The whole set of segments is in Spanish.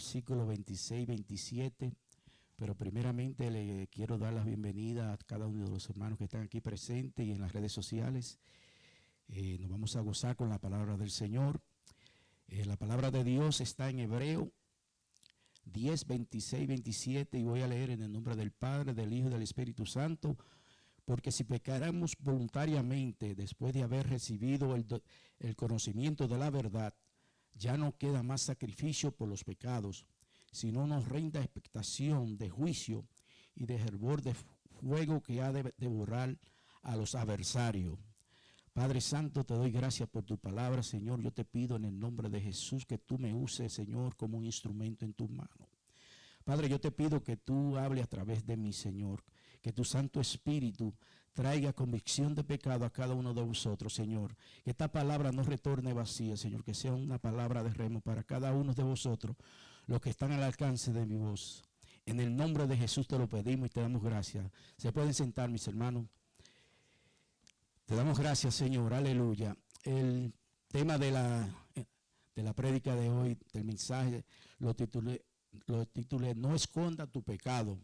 versículos 26 y 27. Pero primeramente le quiero dar la bienvenida a cada uno de los hermanos que están aquí presentes y en las redes sociales. Nos vamos a gozar con la palabra del Señor. La palabra de Dios está en Hebreo 10, 26, 27, y voy a leer en el nombre del Padre, del Hijo y del Espíritu Santo. Porque si pecáramos voluntariamente después de haber recibido el conocimiento de la verdad, ya no queda más sacrificio por los pecados, sino nos reinda expectación de juicio y de hervor de fuego que ha de devorar a los adversarios. Padre Santo, te doy gracias por tu palabra, Señor. Yo te pido en el nombre de Jesús que tú me uses, Señor, como un instrumento en tus manos. Padre, yo te pido que tú hables a través de mí, Señor, que tu Santo Espíritu traiga convicción de pecado a cada uno de vosotros, Señor. Que esta palabra no retorne vacía, Señor, que sea una palabra de remo para cada uno de vosotros, los que están al alcance de mi voz. En el nombre de Jesús te lo pedimos y te damos gracias. Se pueden sentar, mis hermanos. Te damos gracias, Señor, aleluya. El tema de la prédica de hoy, del mensaje, lo titulé no esconda tu pecado.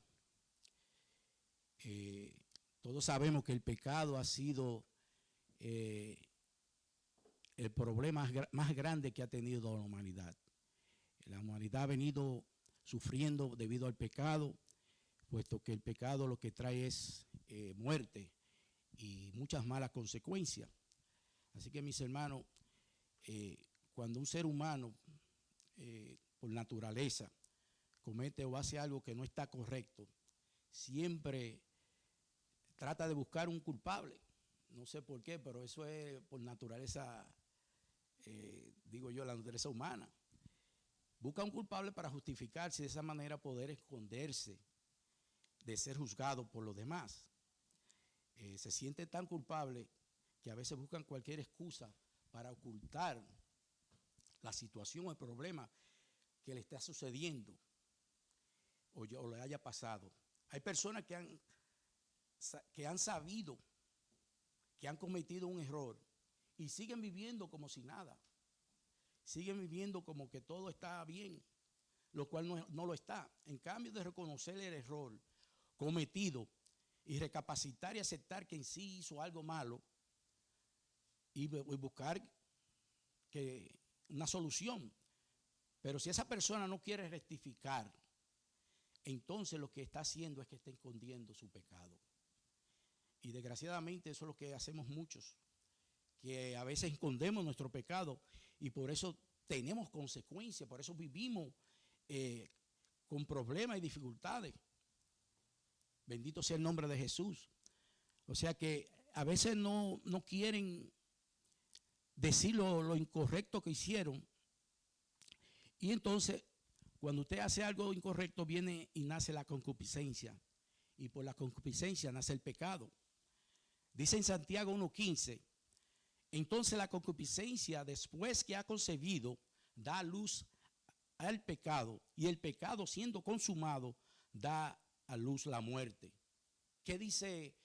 Todos sabemos que el pecado ha sido el problema más grande que ha tenido la humanidad. La humanidad ha venido sufriendo debido al pecado, puesto que el pecado lo que trae es muerte y muchas malas consecuencias. Así que, mis hermanos, cuando un ser humano por naturaleza comete o hace algo que no está correcto, siempre trata de buscar un culpable. No sé por qué, pero eso es por naturaleza, digo yo, la naturaleza humana. Busca un culpable para justificarse y de esa manera poder esconderse de ser juzgado por los demás. Se siente tan culpable que a veces buscan cualquier excusa para ocultar la situación o el problema que le está sucediendo o le haya pasado. Hay personas que han sabido que han cometido un error y siguen viviendo como si nada. Siguen viviendo como que todo está bien, lo cual no lo está. En cambio de reconocer el error cometido y recapacitar y aceptar que en sí hizo algo malo y buscar una solución. Pero si esa persona no quiere rectificar, entonces lo que está haciendo es que está escondiendo su pecado. Y desgraciadamente eso es lo que hacemos muchos, que a veces escondemos nuestro pecado y por eso tenemos consecuencias, por eso vivimos con problemas y dificultades. Bendito sea el nombre de Jesús. O sea que a veces no quieren decir lo incorrecto que hicieron. Y entonces, cuando usted hace algo incorrecto, viene y nace la concupiscencia. Y por la concupiscencia nace el pecado. Dice en Santiago 1:15, entonces la concupiscencia, después que ha concebido, da luz al pecado. Y el pecado, siendo consumado, da a luz la muerte. ¿Qué dice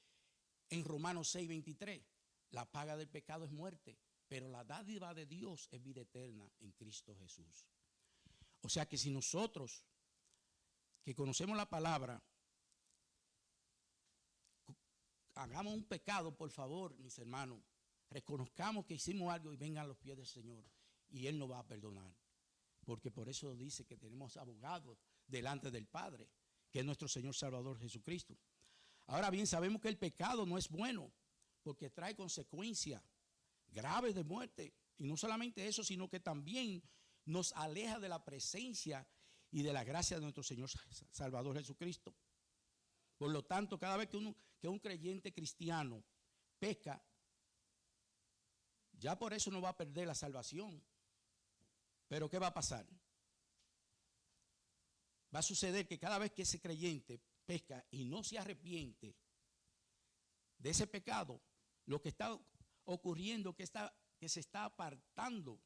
en Romanos 6:23? La paga del pecado es muerte, pero la dádiva de Dios es vida eterna en Cristo Jesús. O sea que si nosotros que conocemos la palabra hagamos un pecado, por favor, mis hermanos, reconozcamos que hicimos algo y vengan a los pies del Señor y Él nos va a perdonar. Porque por eso dice que tenemos abogados delante del Padre, que es nuestro Señor Salvador Jesucristo. Ahora bien, sabemos que el pecado no es bueno porque trae consecuencias graves de muerte. Y no solamente eso, sino que también nos aleja de la presencia y de la gracia de nuestro Señor Salvador Jesucristo. Por lo tanto, cada vez que un creyente cristiano peca, ya por eso no va a perder la salvación. Pero ¿qué va a pasar? Va a suceder que cada vez que ese creyente peca y no se arrepiente de ese pecado, lo que está ocurriendo es que se está apartando.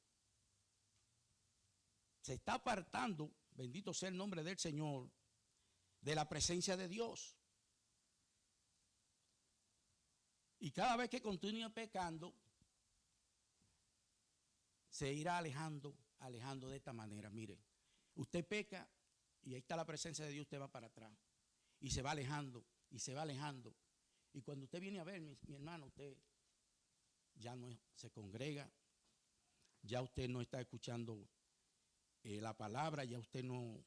Se está apartando, bendito sea el nombre del Señor, de la presencia de Dios. Y cada vez que continúe pecando, se irá alejando de esta manera. Miren, Usted peca y ahí está la presencia de Dios, usted va para atrás y se va alejando y se va alejando. Y cuando usted viene a ver, mi hermano, usted ya no se congrega, ya usted no está escuchando la palabra, ya usted no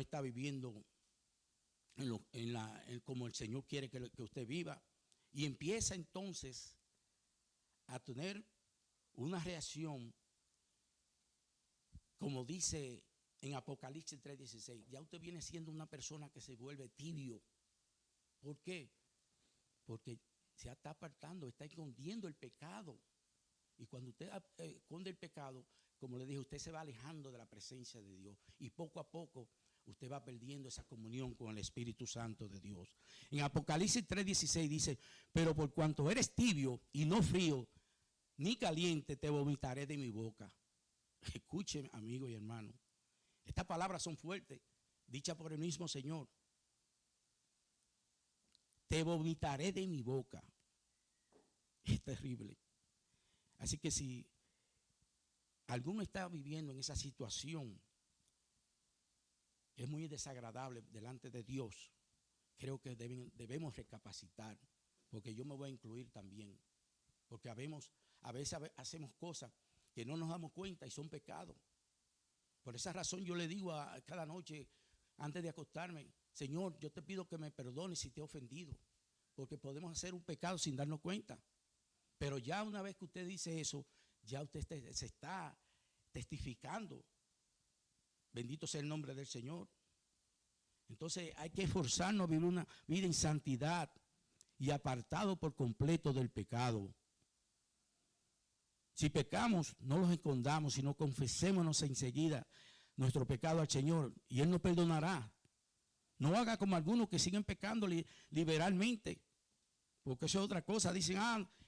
está viviendo como el Señor quiere que usted viva. Y empieza entonces a tener una reacción, como dice en Apocalipsis 3:16, ya usted viene siendo una persona que se vuelve tibio. ¿Por qué? Porque se está apartando, está escondiendo el pecado. Y cuando usted esconde el pecado, como le dije, usted se va alejando de la presencia de Dios. Y poco a poco usted va perdiendo esa comunión con el Espíritu Santo de Dios. En Apocalipsis 3:16 dice, pero por cuanto eres tibio y no frío, ni caliente, te vomitaré de mi boca. Escuchen, amigo y hermano. Estas palabras son fuertes, dichas por el mismo Señor. Te vomitaré de mi boca. Es terrible. Así que si alguno está viviendo en esa situación, es muy desagradable delante de Dios, creo que debemos recapacitar, porque yo me voy a incluir también, porque a veces hacemos cosas que no nos damos cuenta y son pecados. Por esa razón yo le digo cada noche antes de acostarme, Señor, yo te pido que me perdones si te he ofendido, porque podemos hacer un pecado sin darnos cuenta. Pero ya una vez que usted dice eso, ya usted se está testificando. Bendito sea el nombre del Señor. Entonces hay que esforzarnos a vivir una vida en santidad y apartado por completo del pecado. Si pecamos, no los escondamos, sino confesémonos enseguida nuestro pecado al Señor y Él nos perdonará. No haga como algunos que siguen pecando liberalmente, porque eso es otra cosa. Dicen,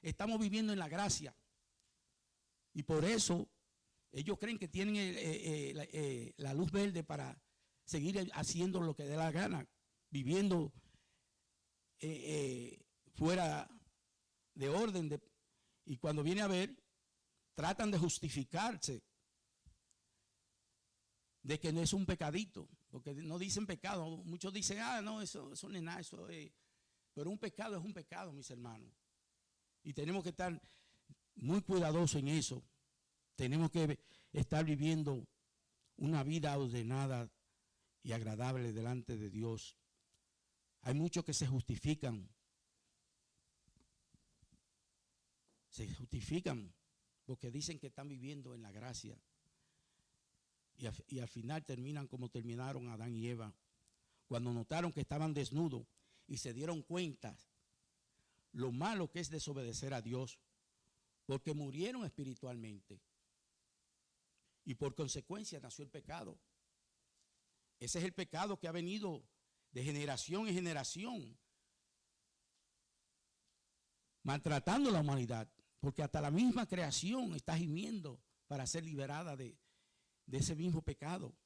estamos viviendo en la gracia. Y por eso ellos creen que tienen la luz verde para seguir haciendo lo que dé la gana, viviendo fuera de orden. Y cuando viene a ver, tratan de justificarse de que no es un pecadito, porque no dicen pecado. Muchos dicen, no, eso no es nada, eso es. Pero un pecado es un pecado, mis hermanos. Y tenemos que estar muy cuidadosos en eso. Tenemos que estar viviendo una vida ordenada y agradable delante de Dios. Hay muchos que se justifican porque dicen que están viviendo en la gracia. Y al final terminan como terminaron Adán y Eva, cuando notaron que estaban desnudos y se dieron cuenta lo malo que es desobedecer a Dios, porque murieron espiritualmente y por consecuencia nació el pecado. Ese es el pecado que ha venido de generación en generación, maltratando a la humanidad, porque hasta la misma creación está gimiendo para ser liberada de ese mismo pecado.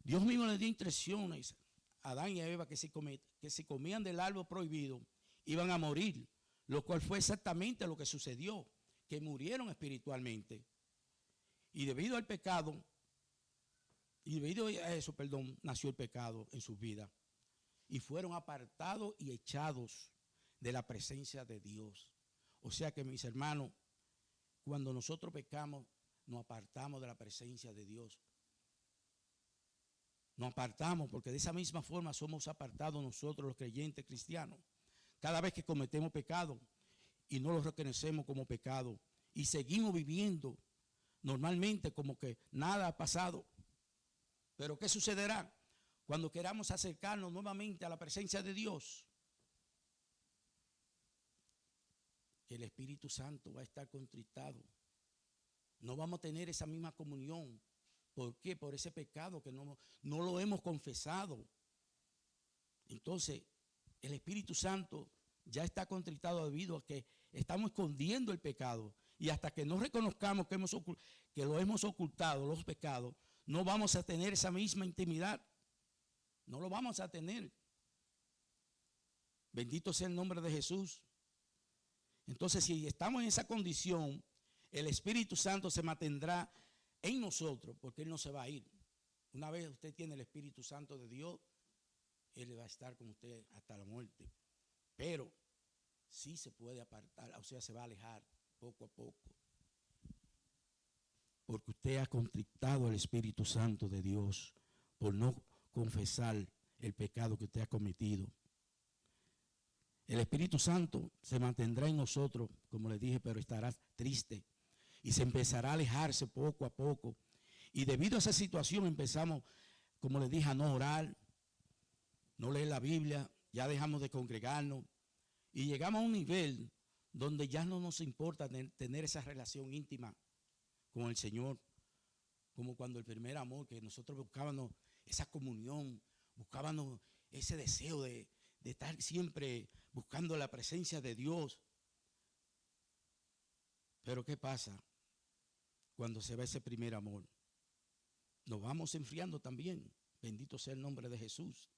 Dios mismo le dio instrucciones a Adán y a Eva que si comían del árbol prohibido iban a morir, lo cual fue exactamente lo que sucedió, que murieron espiritualmente. Y debido al pecado, nació el pecado en sus vidas. Y fueron apartados y echados de la presencia de Dios. O sea que, mis hermanos, cuando nosotros pecamos, nos apartamos de la presencia de Dios. Nos apartamos porque de esa misma forma somos apartados nosotros los creyentes cristianos. Cada vez que cometemos pecado y no lo reconocemos como pecado y seguimos viviendo normalmente como que nada ha pasado. Pero ¿qué sucederá cuando queramos acercarnos nuevamente a la presencia de Dios? Que el Espíritu Santo va a estar contristado. No vamos a tener esa misma comunión. ¿Por qué? Por ese pecado que no lo hemos confesado. Entonces, el Espíritu Santo ya está contristado debido a que estamos escondiendo el pecado. Y hasta que no reconozcamos que lo hemos ocultado, los pecados, no vamos a tener esa misma intimidad. No lo vamos a tener. Bendito sea el nombre de Jesús. Entonces, si estamos en esa condición, el Espíritu Santo se mantendrá en nosotros, porque Él no se va a ir. Una vez usted tiene el Espíritu Santo de Dios, Él va a estar con usted hasta la muerte. Pero sí se puede apartar, o sea, se va a alejar poco a poco. Porque usted ha contristado al Espíritu Santo de Dios por no confesar el pecado que usted ha cometido. El Espíritu Santo se mantendrá en nosotros, como le dije, pero estará triste y se empezará a alejarse poco a poco. Y debido a esa situación empezamos, como le dije, a no orar, no leer la Biblia, ya dejamos de congregarnos y llegamos a un nivel donde ya no nos importa tener esa relación íntima con el Señor, como cuando el primer amor, que nosotros buscábamos esa comunión, buscábamos ese deseo de estar siempre buscando la presencia de Dios. Pero ¿qué pasa cuando se va ese primer amor? Nos vamos enfriando también. Bendito sea el nombre de Jesús.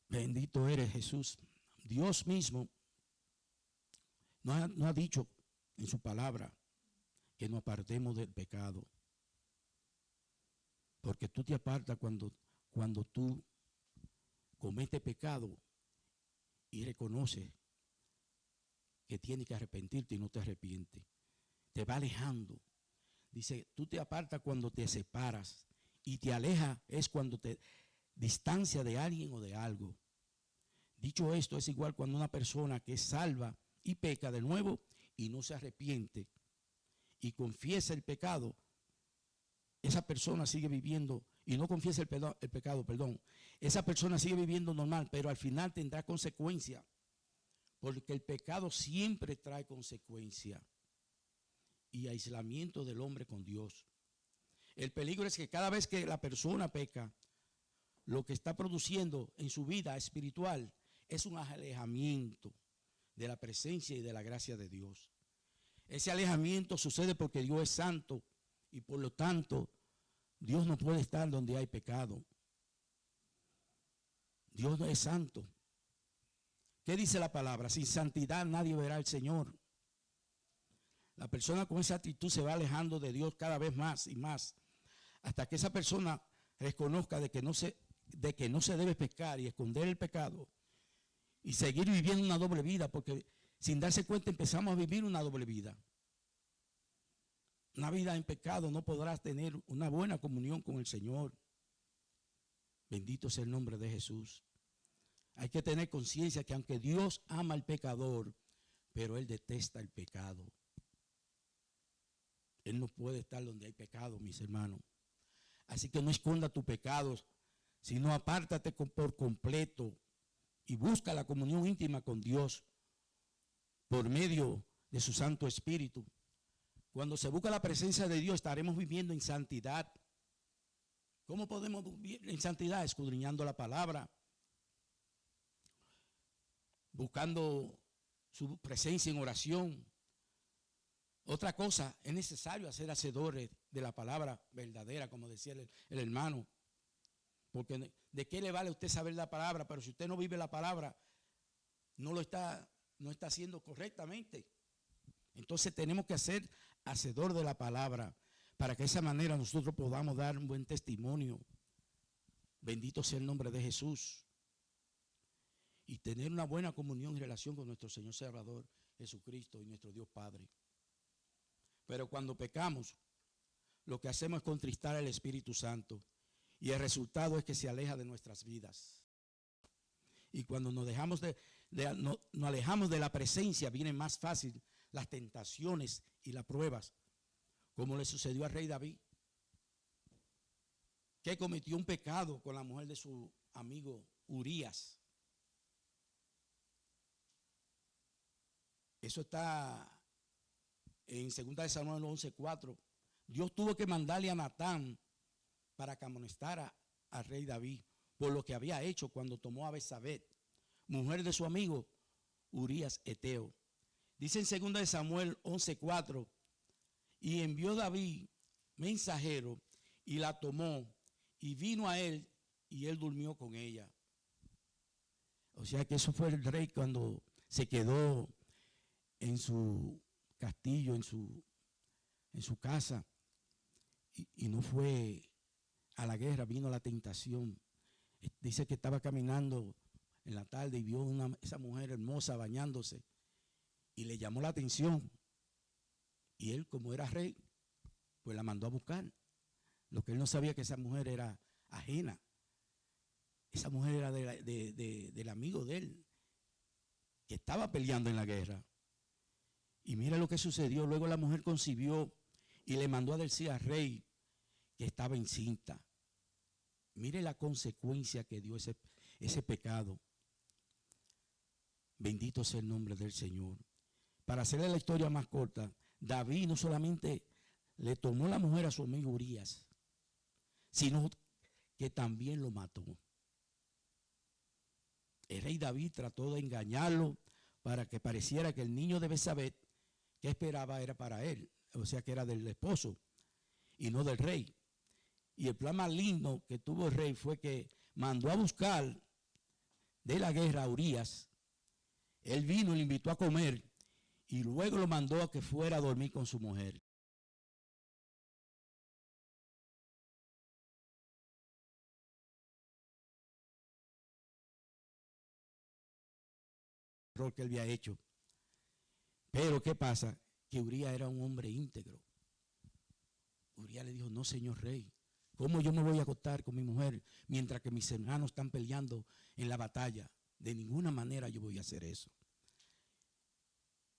Bendito eres, Jesús. Dios mismo nos ha dicho en su palabra que nos apartemos del pecado. Porque tú te apartas cuando tú cometes pecado y reconoces que tienes que arrepentirte y no te arrepientes. Te va alejando. Dice, tú te apartas cuando te separas y te alejas es cuando te distancia de alguien o de algo. Dicho esto, es igual cuando una persona que es salva y peca de nuevo y no se arrepiente y confiesa el pecado, esa persona sigue viviendo y no confiesa el pecado, esa persona sigue viviendo normal, pero al final tendrá consecuencias, porque el pecado siempre trae consecuencias y aislamiento del hombre con Dios. El peligro es que cada vez que la persona peca, lo que está produciendo en su vida espiritual es un alejamiento de la presencia y de la gracia de Dios. Ese alejamiento sucede porque Dios es santo y por lo tanto Dios no puede estar donde hay pecado. Dios no es santo. ¿Qué dice la palabra? Sin santidad nadie verá al Señor. La persona con esa actitud se va alejando de Dios cada vez más y más, hasta que esa persona reconozca de que no se debe pecar y esconder el pecado y seguir viviendo una doble vida, porque sin darse cuenta empezamos a vivir una doble vida. Una vida en pecado no podrás tener una buena comunión con el Señor. Bendito sea el nombre de Jesús. Hay que tener conciencia que aunque Dios ama al pecador, pero Él detesta el pecado. Él no puede estar donde hay pecado, mis hermanos. Así que no esconda tus pecados, sino apártate por completo y busca la comunión íntima con Dios por medio de su Santo Espíritu. Cuando se busca la presencia de Dios, estaremos viviendo en santidad. ¿Cómo podemos vivir en santidad? Escudriñando la palabra, buscando su presencia en oración. Otra cosa, es necesario ser hacedores de la palabra verdadera, como decía el hermano. Porque ¿de qué le vale a usted saber la palabra? Pero si usted no vive la palabra, no está haciendo correctamente. Entonces tenemos que ser hacedor de la palabra para que de esa manera nosotros podamos dar un buen testimonio. Bendito sea el nombre de Jesús. Y tener una buena comunión y relación con nuestro Señor Salvador Jesucristo y nuestro Dios Padre. Pero cuando pecamos, lo que hacemos es contristar al Espíritu Santo. Y el resultado es que se aleja de nuestras vidas. Y cuando nos alejamos de la presencia, vienen más fácil las tentaciones y las pruebas, como le sucedió al rey David, que cometió un pecado con la mujer de su amigo Urías. Eso está en 2 Samuel 11:4. Dios tuvo que mandarle a Natán para que amonestara al rey David por lo que había hecho cuando tomó a Betsabé, mujer de su amigo Urías Eteo. Dice en 2 Samuel 11:4, y envió David mensajero y la tomó y vino a él y él durmió con ella. O sea que eso fue el rey cuando se quedó en su castillo, en su casa, y no fue a la guerra, vino la tentación. Dice que estaba caminando en la tarde y vio esa mujer hermosa bañándose y le llamó la atención. Y él, como era rey, pues la mandó a buscar. Lo que él no sabía, que esa mujer era ajena. Esa mujer era del amigo de él, que estaba peleando en la guerra. Y mira lo que sucedió. Luego la mujer concibió y le mandó a decir al rey que estaba encinta. Mire la consecuencia que dio ese pecado. Bendito sea el nombre del Señor. Para hacerle la historia más corta, David no solamente le tomó la mujer a su amigo Urías, sino que también lo mató. El rey David trató de engañarlo para que pareciera que el niño de Betsabé que esperaba era para él, o sea que era del esposo y no del rey. Y el plan maligno que tuvo el rey fue que mandó a buscar de la guerra a Urías. Él vino y le invitó a comer y luego lo mandó a que fuera a dormir con su mujer. El error que él había hecho. Pero ¿qué pasa? Que Urías era un hombre íntegro. Urías le dijo: no, señor rey, ¿cómo yo me voy a acostar con mi mujer mientras que mis hermanos están peleando en la batalla? De ninguna manera yo voy a hacer eso.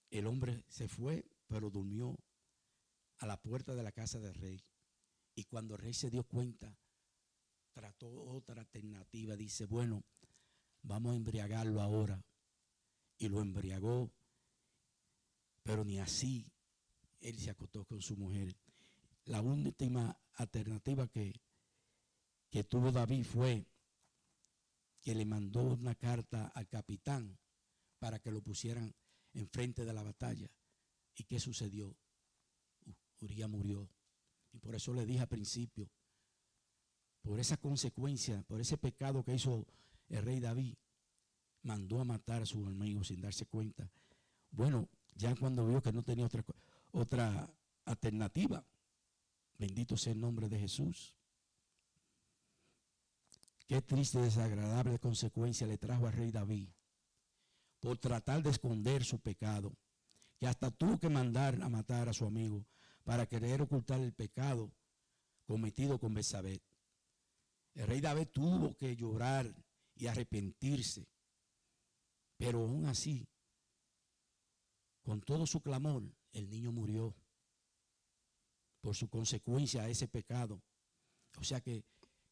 El hombre se fue, pero durmió a la puerta de la casa del rey. Y cuando el rey se dio cuenta, trató otra alternativa. Dice: bueno, vamos a embriagarlo ahora. Y lo embriagó, pero ni así él se acostó con su mujer. La última alternativa que tuvo David fue que le mandó una carta al capitán para que lo pusieran enfrente de la batalla. ¿Y qué sucedió? Urías murió. Y por eso le dije al principio, por esa consecuencia, por ese pecado que hizo el rey David, mandó a matar a sus amigos sin darse cuenta. Bueno, ya cuando vio que no tenía otra alternativa, bendito sea el nombre de Jesús. Qué triste y desagradable consecuencia le trajo al rey David por tratar de esconder su pecado, que hasta tuvo que mandar a matar a su amigo para querer ocultar el pecado cometido con Betsabé. El rey David tuvo que llorar y arrepentirse, pero aún así, con todo su clamor, el niño murió por su consecuencia a ese pecado. O sea que,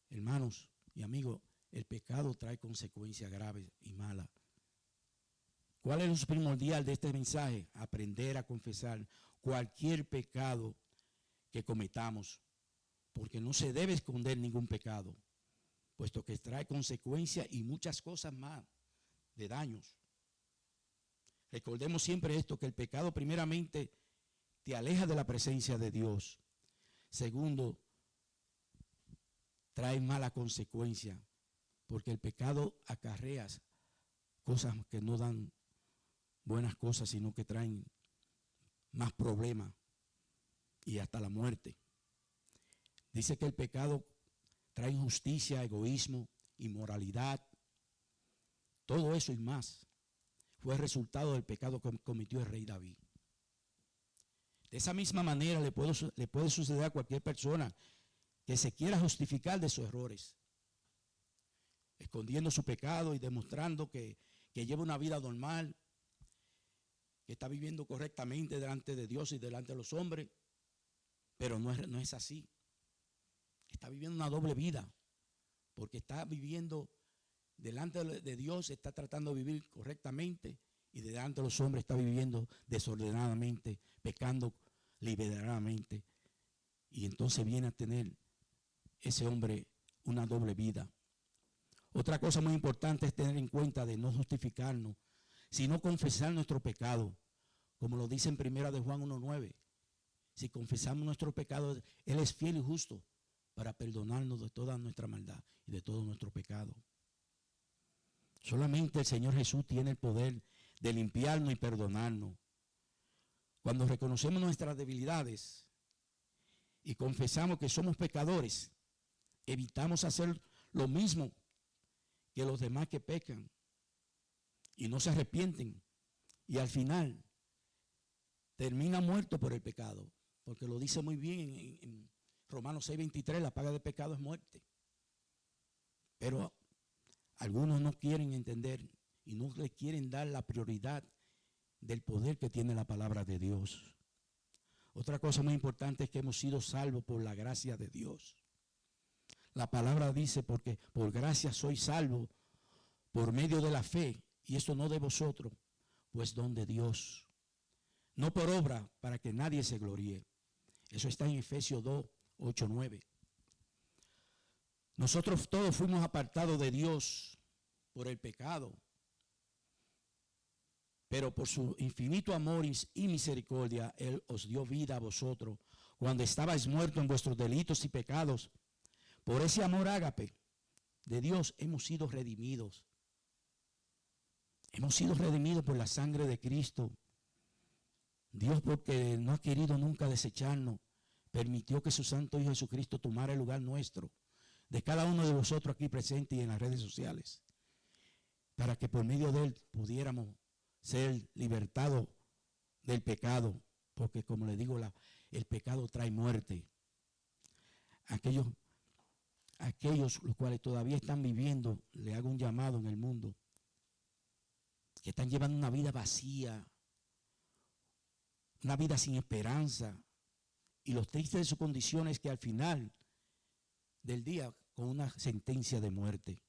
hermanos y amigos, el pecado trae consecuencias graves y malas. ¿Cuál es lo primordial de este mensaje? Aprender a confesar cualquier pecado que cometamos, porque no se debe esconder ningún pecado, puesto que trae consecuencias y muchas cosas más de daños. Recordemos siempre esto, que el pecado primeramente te aleja de la presencia de Dios. Segundo, trae mala consecuencia, porque el pecado acarrea cosas que no dan buenas cosas, sino que traen más problemas y hasta la muerte. Dice que el pecado trae injusticia, egoísmo, inmoralidad, todo eso y más fue el resultado del pecado que cometió el rey David. De esa misma manera le puede suceder a cualquier persona que se quiera justificar de sus errores, escondiendo su pecado y demostrando que lleva una vida normal, que está viviendo correctamente delante de Dios y delante de los hombres, pero no es así. Está viviendo una doble vida, porque está viviendo delante de Dios, está tratando de vivir correctamente, y delante de los hombres está viviendo desordenadamente, pecando liberadamente. Y entonces viene a tener ese hombre una doble vida. Otra cosa muy importante es tener en cuenta de no justificarnos, sino confesar nuestro pecado, como lo dice en 1 de Juan 1:9. Si confesamos nuestro pecado, Él es fiel y justo para perdonarnos de toda nuestra maldad y de todo nuestro pecado. Solamente el Señor Jesús tiene el poder de limpiarnos y perdonarnos. Cuando reconocemos nuestras debilidades y confesamos que somos pecadores, evitamos hacer lo mismo que los demás que pecan y no se arrepienten, y al final terminan muertos por el pecado, porque lo dice muy bien en Romanos 6:23, la paga del pecado es muerte. Pero algunos no quieren entender y no le quieren dar la prioridad del poder que tiene la palabra de Dios. Otra cosa muy importante es que hemos sido salvos por la gracia de Dios. La palabra dice, porque por gracia soy salvo por medio de la fe, y esto no de vosotros, pues don de Dios, no por obra, para que nadie se gloríe. Eso está en Efesios 2, 8, 9. Nosotros todos fuimos apartados de Dios por el pecado, pero por su infinito amor y misericordia, Él os dio vida a vosotros cuando estabais muertos en vuestros delitos y pecados. Por ese amor ágape de Dios hemos sido redimidos. Hemos sido redimidos por la sangre de Cristo. Dios, porque no ha querido nunca desecharnos, permitió que su Santo Hijo Jesucristo tomara el lugar nuestro, de cada uno de vosotros aquí presentes y en las redes sociales, para que por medio de Él pudiéramos ser libertados del pecado, porque como le digo, el pecado trae muerte. Aquellos los cuales todavía están viviendo, le hago un llamado en el mundo, que están llevando una vida vacía, una vida sin esperanza, y lo triste de su condición es que al final del día con una sentencia de muerte.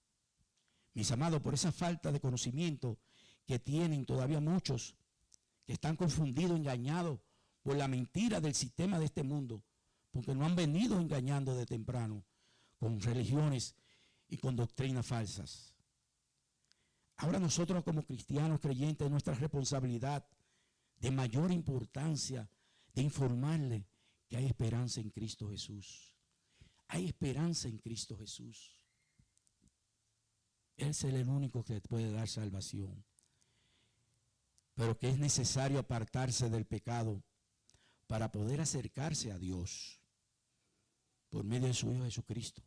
Mis amados, por esa falta de conocimiento que tienen todavía muchos, que están confundidos, engañados por la mentira del sistema de este mundo, porque nos han venido engañando de temprano con religiones y con doctrinas falsas. Ahora nosotros como cristianos creyentes, es nuestra responsabilidad de mayor importancia de informarle que hay esperanza en Cristo Jesús. Hay esperanza en Cristo Jesús. Él es el único que puede dar salvación. Pero que es necesario apartarse del pecado para poder acercarse a Dios por medio de su Hijo Jesucristo.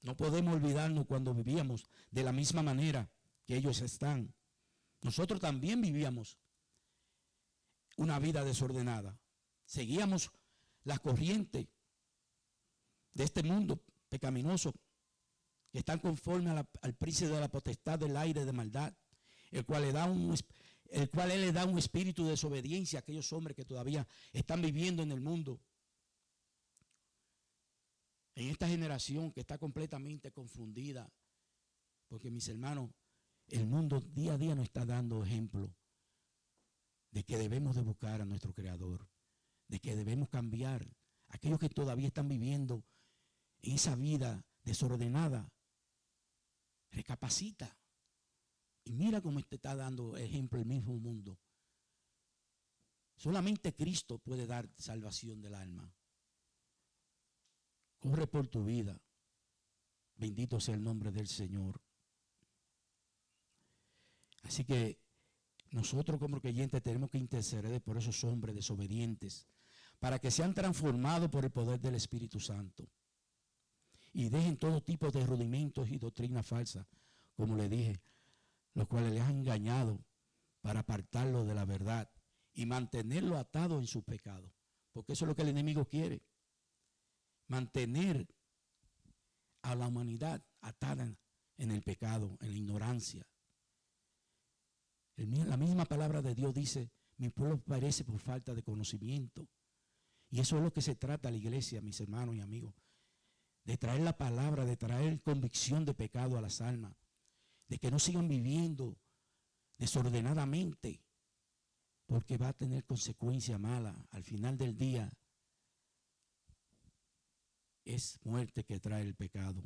No podemos olvidarnos cuando vivíamos de la misma manera que ellos están. Nosotros también vivíamos una vida desordenada. Seguíamos la corriente de este mundo pecaminoso que están conforme al príncipe de la potestad del aire de maldad, el cual él le da un espíritu de desobediencia a aquellos hombres que todavía están viviendo en el mundo. En esta generación que está completamente confundida, porque mis hermanos, el mundo día a día nos está dando ejemplo de que debemos de buscar a nuestro Creador, de que debemos cambiar. Aquellos que todavía están viviendo en esa vida desordenada, recapacita y mira cómo te está dando ejemplo el mismo mundo. Solamente Cristo puede dar salvación del alma. Corre por tu vida. Bendito sea el nombre del Señor. Así que nosotros como creyentes tenemos que interceder por esos hombres desobedientes para que sean transformados por el poder del Espíritu Santo y dejen todo tipo de rudimentos y doctrinas falsas, como le dije, los cuales les han engañado para apartarlo de la verdad y mantenerlo atado en su pecado, porque eso es lo que el enemigo quiere, mantener a la humanidad atada en el pecado, en la ignorancia. La misma palabra de Dios dice, mi pueblo perece por falta de conocimiento. Y eso es lo que se trata la iglesia, mis hermanos y amigos, de traer la palabra, de traer convicción de pecado a las almas, de que no sigan viviendo desordenadamente, porque va a tener consecuencia mala. Al final del día es muerte que trae el pecado.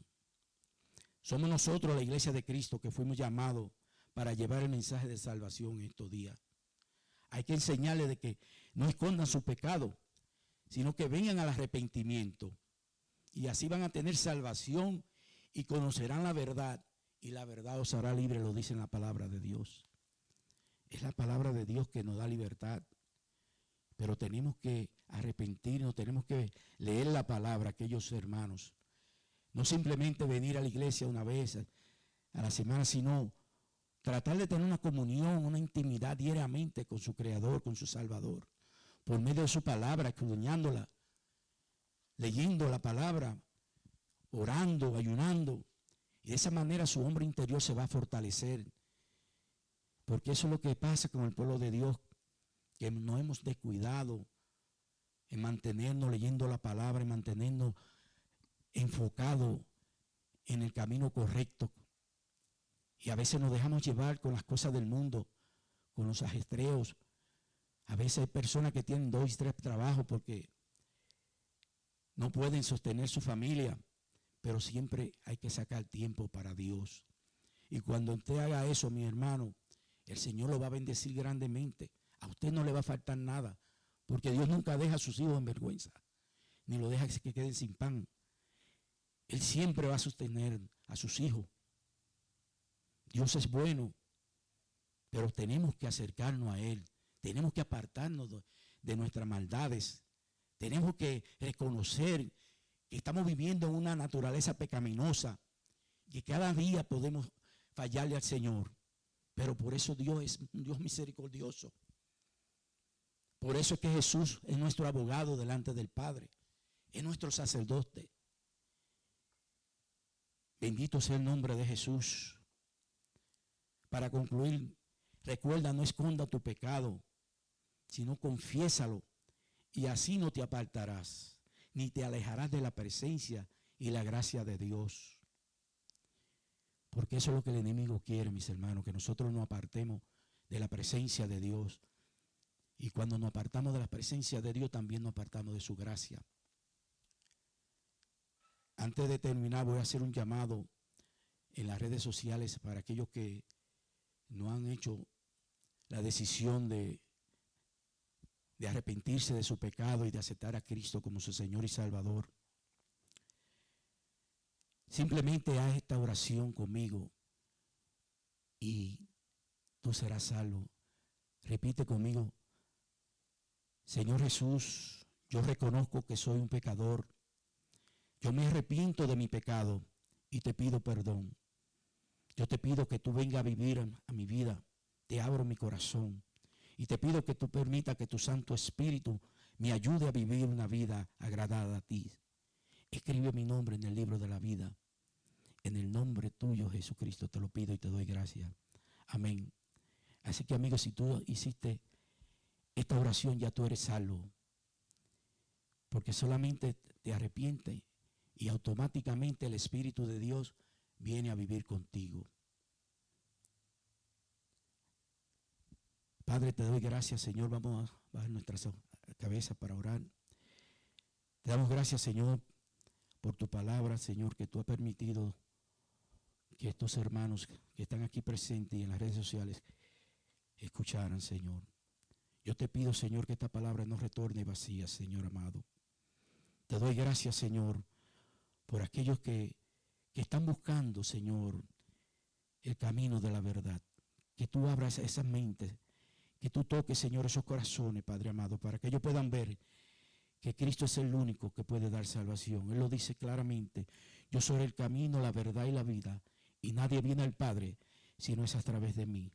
Somos nosotros, la iglesia de Cristo, que fuimos llamados para llevar el mensaje de salvación en estos días. Hay que enseñarles de que no escondan su pecado, sino que vengan al arrepentimiento. Y así van a tener salvación y conocerán la verdad. Y la verdad os hará libre, lo dice en la palabra de Dios. Es la palabra de Dios que nos da libertad. Pero tenemos que arrepentirnos, tenemos que leer la palabra, aquellos hermanos. No simplemente venir a la iglesia una vez a la semana, sino tratar de tener una comunión, una intimidad diariamente con su Creador, con su Salvador, por medio de su palabra, escudriñándola, leyendo la palabra, orando, ayunando. Y de esa manera su hombre interior se va a fortalecer. Porque eso es lo que pasa con el pueblo de Dios, que nos hemos descuidado en mantenernos leyendo la palabra, en mantenernos enfocados en el camino correcto. Y a veces nos dejamos llevar con las cosas del mundo, con los ajetreos. A veces hay personas que tienen 2 y 3 trabajos porque no pueden sostener su familia, pero siempre hay que sacar tiempo para Dios. Y cuando usted haga eso, mi hermano, el Señor lo va a bendecir grandemente. A usted no le va a faltar nada, porque Dios nunca deja a sus hijos en vergüenza, ni lo deja que queden sin pan. Él siempre va a sostener a sus hijos. Dios es bueno, pero tenemos que acercarnos a Él. Tenemos que apartarnos de nuestras maldades. Tenemos que reconocer que estamos viviendo en una naturaleza pecaminosa y que cada día podemos fallarle al Señor. Pero por eso Dios es un Dios misericordioso. Por eso es que Jesús es nuestro abogado delante del Padre. Es nuestro sacerdote. Bendito sea el nombre de Jesús. Para concluir, recuerda, no esconda tu pecado, sino confiésalo, y así no te apartarás, ni te alejarás de la presencia y la gracia de Dios. Porque eso es lo que el enemigo quiere, mis hermanos, que nosotros nos apartemos de la presencia de Dios. Y cuando nos apartamos de la presencia de Dios, también nos apartamos de su gracia. Antes de terminar, voy a hacer un llamado en las redes sociales para aquellos que no han hecho la decisión de arrepentirse de su pecado y de aceptar a Cristo como su Señor y Salvador. Simplemente haz esta oración conmigo y tú serás salvo. Repite conmigo: Señor Jesús, yo reconozco que soy un pecador. Yo me arrepiento de mi pecado y te pido perdón. Yo te pido que tú vengas a vivir a mi vida. Te abro mi corazón y te pido que tú permitas que tu Santo Espíritu me ayude a vivir una vida agradada a ti. Escribe mi nombre en el libro de la vida. En el nombre tuyo, Jesucristo, te lo pido y te doy gracias. Amén. Así que, amigos, si tú hiciste esta oración, ya tú eres salvo. Porque solamente te arrepientes y automáticamente el Espíritu de Dios viene a vivir contigo. Padre, te doy gracias, Señor. Vamos a bajar nuestras cabezas para orar. Te damos gracias, Señor, por tu palabra, Señor, que tú has permitido que estos hermanos que están aquí presentes y en las redes sociales escucharan, Señor. Yo te pido, Señor, que esta palabra no retorne vacía, Señor amado. Te doy gracias, Señor, por aquellos que están buscando, Señor, el camino de la verdad. Que tú abras esas mentes, que tú toques, Señor, esos corazones, Padre amado, para que ellos puedan ver que Cristo es el único que puede dar salvación. Él lo dice claramente: yo soy el camino, la verdad y la vida, y nadie viene al Padre si no es a través de mí.